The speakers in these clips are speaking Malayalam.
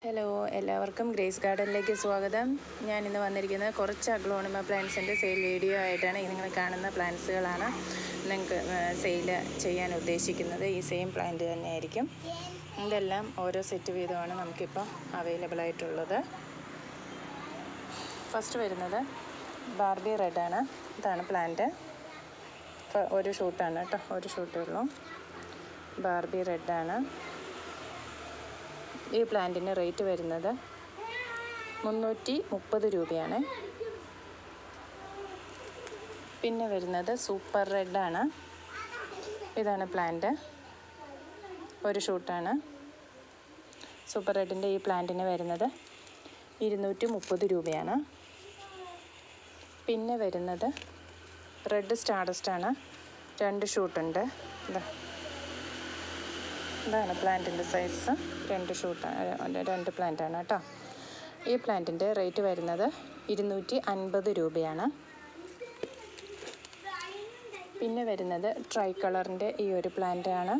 ഹലോ, എല്ലാവർക്കും ഗ്രേസ് ഗാർഡനിലേക്ക് സ്വാഗതം. ഞാനിന്ന് വന്നിരിക്കുന്നത് കുറച്ച് അഗ്ലോണിമ പ്ലാന്റ്സിൻ്റെ സെയിൽ വീഡിയോ ആയിട്ടാണ്. നിങ്ങൾ കാണുന്ന പ്ലാന്റ്സുകളാണ് നിങ്ങൾക്ക് സെയിൽ ചെയ്യാൻ ഉദ്ദേശിക്കുന്നത്. ഈ സെയിം പ്ലാന്റ് തന്നെയായിരിക്കും. ഇതെല്ലാം ഓരോ സെറ്റ് വീതമാണ് നമുക്കിപ്പോൾ അവൈലബിൾ ആയിട്ടുള്ളത്. ഫസ്റ്റ് വരുന്നത് ബാർബി റെഡാണ്. ഇതാണ് പ്ലാന്റ്. ഒരു ഷൂട്ടാണ് കേട്ടോ, ഒരു ഷൂട്ടേ ഉള്ളൂ. ബാർബി റെഡാണ്. ഈ പ്ലാന്റിന് റേറ്റ് വരുന്നത് 330 രൂപയാണ്. പിന്നെ വരുന്നത് സൂപ്പർ റെഡാണ്. ഇതാണ് പ്ലാന്റ്, ഒരു ഷൂട്ടാണ്. സൂപ്പർ റെഡിൻ്റെ ഈ പ്ലാന്റിന് വരുന്നത് 230 രൂപയാണ്. പിന്നെ വരുന്നത് റെഡ് സ്റ്റാർഡസ്റ്റാണ്. 2 ഷൂട്ടുണ്ട്. ഇതാണ് പ്ലാന്റിൻ്റെ സൈസ്. 2 ഷൂട്ടാണ്, 2 പ്ലാന്റാണ് കേട്ടോ. ഈ പ്ലാന്റിൻ്റെ റേറ്റ് വരുന്നത് 250 രൂപയാണ്. പിന്നെ വരുന്നത് ട്രൈ കളറിൻ്റെ ഈ ഒരു പ്ലാന്റാണ്.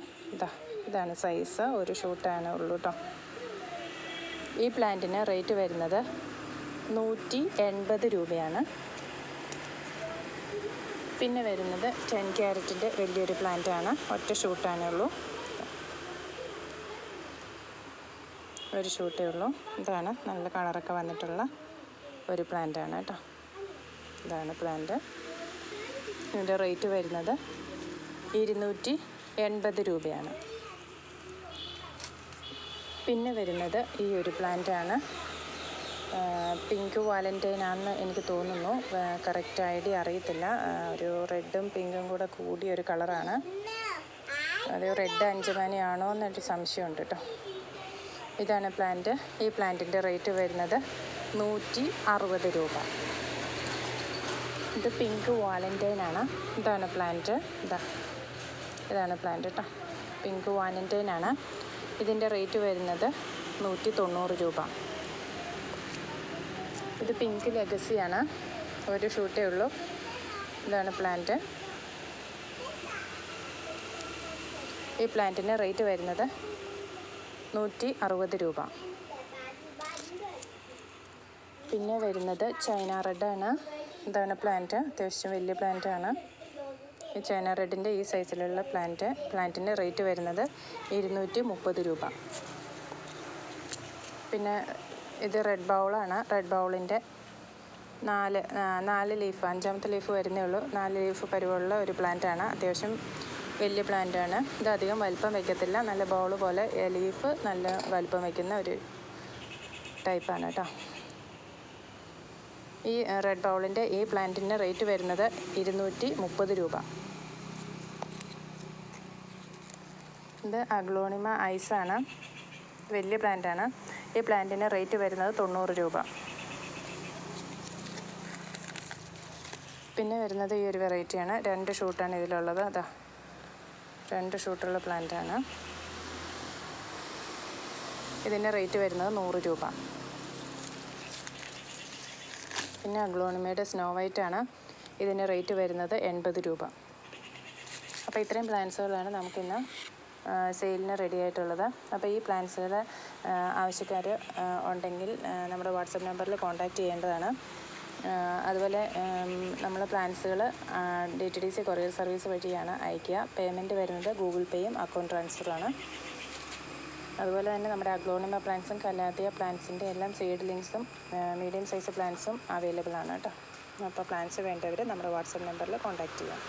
ഇതാണ് സൈസ്, ഒരു ഷൂട്ടാണ് ഉള്ളൂ കേട്ടോ. ഈ പ്ലാന്റിന് റേറ്റ് വരുന്നത് 180 രൂപയാണ്. പിന്നെ വരുന്നത് 10 ക്യാരറ്റിൻ്റെ വലിയൊരു പ്ലാന്റാണ്. ഒറ്റ ഷൂട്ടാണേ ഉള്ളൂ, ഒരു ഷൂട്ടേ ഉള്ളൂ. ഇതാണ് നല്ല കളറൊക്കെ വന്നിട്ടുള്ള ഒരു പ്ലാന്റാണ് കേട്ടോ. ഇതാണ് പ്ലാന്റ്. ഇതിൻ്റെ റേറ്റ് വരുന്നത് 280 രൂപയാണ്. പിന്നെ വരുന്നത് ഈ ഒരു പ്ലാന്റാണ്. പിങ്ക് വാലൻറ്റൈൻ ആണെന്ന് എനിക്ക് തോന്നുന്നു, കറക്റ്റ് ഐഡിയ അറിയത്തില്ല. ഒരു റെഡും പിങ്കും കൂടെ കൂടിയ ഒരു കളറാണ്. അത് റെഡ് അഞ്ചുമണിയാണോ എന്നൊരു സംശയമുണ്ട് കേട്ടോ. ഇതാണ് പ്ലാന്റ്. ഈ പ്ലാന്റിൻ്റെ റേറ്റ് വരുന്നത് 160 രൂപ. ഇത് പിങ്ക് വാലൻറ്റൈൻ ആണ്. ഇതാണ് പ്ലാന്റ്. ഇതാണ് പ്ലാന്റ് കേട്ടോ, പിങ്ക് വാലൻറ്റൈൻ ആണ്. ഇതിൻ്റെ റേറ്റ് വരുന്നത് 190 രൂപ. ഇത് പിങ്ക് ലെഗസിയാണ്, ഒരു ഷൂട്ടേ ഉള്ളൂ. ഇതാണ് പ്ലാന്റ്. ഈ പ്ലാന്റിന് റേറ്റ് വരുന്നത് 160 രൂപ. പിന്നെ വരുന്നത് ചൈന റെഡാണ്. ഇതാണ് പ്ലാന്റ്, അത്യാവശ്യം വലിയ പ്ലാന്റാണ്. ഈ ചൈന റെഡിൻ്റെ ഈ സൈസിലുള്ള പ്ലാന്റിൻ്റെ റേറ്റ് വരുന്നത് 230 രൂപ. പിന്നെ ഇത് റെഡ് ബൗളാണ്. റെഡ് ബൗളിൻ്റെ 4 ലീഫ്, 5ാമത്തെ ലീഫ് വരുന്നേ ഉള്ളൂ. 4 ലീഫ് പരുവമുള്ള ഒരു പ്ലാന്റാണ്. അത്യാവശ്യം വലിയ പ്ലാന്റാണ്. ഇത് അധികം വലിപ്പം വയ്ക്കത്തില്ല, നല്ല ബൗൾ പോലെ ലീഫ് നല്ല വലിപ്പം വയ്ക്കുന്ന ഒരു ടൈപ്പാണ് കേട്ടോ. ഈ റെഡ് ബൗളിൻ്റെ ഈ പ്ലാന്റിൻ്റെ റേറ്റ് വരുന്നത് 230 രൂപ. ഇത് അഗ്ലോണിമ ഐസാണ്, വലിയ പ്ലാന്റാണ്. ഈ പ്ലാന്റിന് റേറ്റ് വരുന്നത് 90 രൂപ. പിന്നെ വരുന്നത് ഈ ഒരു വെറൈറ്റിയാണ്. 2 ഷൂട്ടാണ് ഇതിലുള്ളത്. 2 ഷൂട്ടുള്ള പ്ലാന്റാണ്. ഇതിൻ്റെ റേറ്റ് വരുന്നത് 100 രൂപ. പിന്നെ അഗ്ലോണിമയുടെ സ്നോ വൈറ്റ് ആണ്. ഇതിൻ്റെ റേറ്റ് വരുന്നത് 80 രൂപ. അപ്പോൾ ഇത്രയും പ്ലാന്റ്സുകളാണ് നമുക്കിന്ന് സെയിലിന് റെഡി ആയിട്ടുള്ളത്. അപ്പോൾ ഈ പ്ലാന്റ്സുകൾ ആവശ്യക്കാർ ഉണ്ടെങ്കിൽ നമ്മുടെ വാട്സപ്പ് നമ്പറിൽ കോൺടാക്റ്റ് ചെയ്യേണ്ടതാണ്. അതുപോലെ നമ്മൾ പ്ലാന്റ്സുകൾ DTDC കൊറിയർ സർവീസ് വഴിയാണ് അയക്കുക. പേയ്മെൻറ്റ് വരുന്നത് ഗൂഗിൾ പേയും അക്കൗണ്ട് ട്രാൻസ്ഫറുമാണ്. അതുപോലെ തന്നെ നമ്മുടെ അഗ്ലോണിമ പ്ലാന്റ്സും കലാത്തിയ പ്ലാന്റ്സിൻ്റെ എല്ലാം സീഡ് ലിങ്ക്സും മീഡിയം സൈസ് പ്ലാന്റ്സും അവൈലബിൾ ആണ് കേട്ടോ. അപ്പോൾ പ്ലാന്റ്സ് വേണ്ടവർ നമ്മുടെ വാട്സപ്പ് നമ്പറിൽ കോൺടാക്റ്റ് ചെയ്യാം.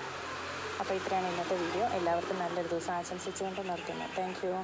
അപ്പോൾ ഇത്രയാണ് ഇന്നത്തെ വീഡിയോ. എല്ലാവർക്കും നല്ലൊരു ദിവസം ആശംസിച്ചുകൊണ്ട് നിർത്തുന്നു. Thank you.